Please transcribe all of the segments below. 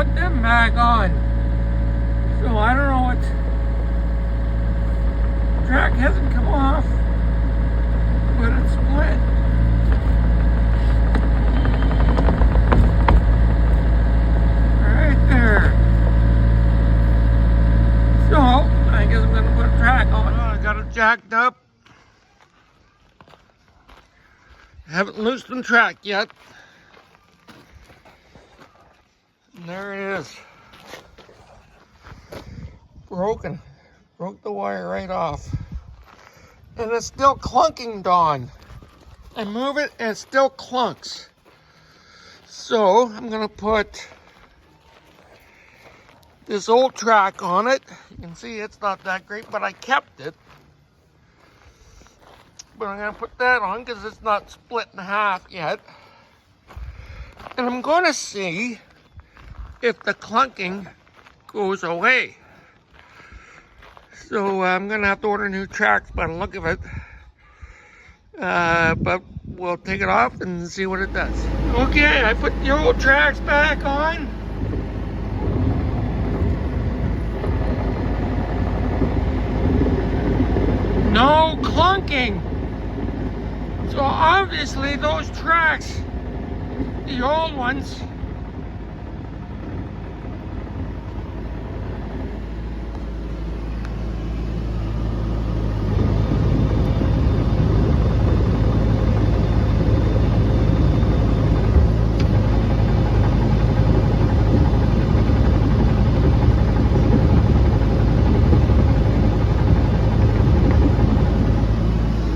put them back on. So I don't know what. The track hasn't come off, but it's split. Right there. So I guess I'm gonna put a track on. I got it jacked up. Haven't loosened the track yet. And there it is. Broken. Broke the wire right off. And it's still clunking, Dawn. I move it and it still clunks. So I'm gonna put this old track on it. You can see it's not that great, but I kept it. But I'm gonna put that on because it's not split in half yet. And I'm gonna see if the clunking goes away. So I'm gonna have to order new tracks by the look of it. But we'll take it off and see what it does. Okay, I put the old tracks back on. No clunking. So obviously those tracks, the old ones,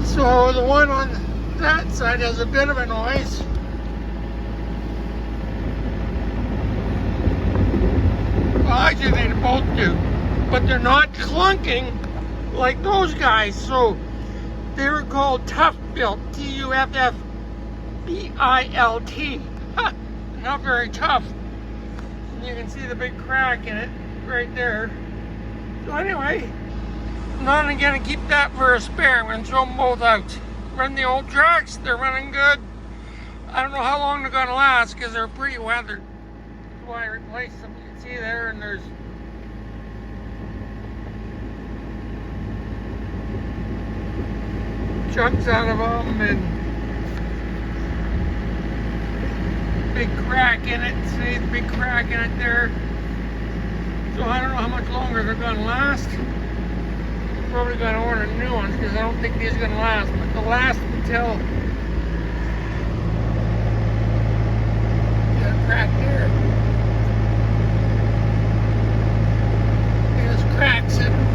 so the one on that side has a bit of a noise. Well, actually they both do, but they're not clunking like those guys. So they were called TUFF BILT, T-U-F-F-B-I-L-T. Not very tough. And you can see the big crack in it right there. So anyway, I'm not gonna keep that for a spare. I'm gonna throw them both out. Run the old tracks, they're running good. I don't know how long they're gonna last because they're pretty weathered. That's why I replaced them. You can see there, and there's chunks out of them and big crack in it. See the big crack in it there. So I don't know how much longer they're gonna last. Probably gonna order new ones because I don't think these are gonna last, but they'll last until that crack there. There's cracks in them.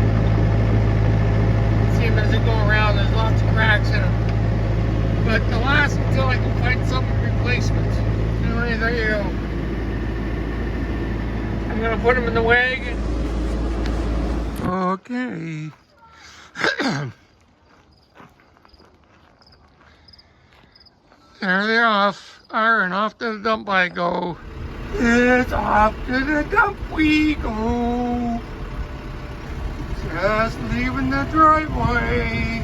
See them as they go around, there's lots of cracks in them. But they'll last until I can find some replacements. Anyway, there you go. I'm gonna put them in the wagon. Okay. There they're off. And off to the dump I go. It's off to the dump we go. Just leaving the driveway.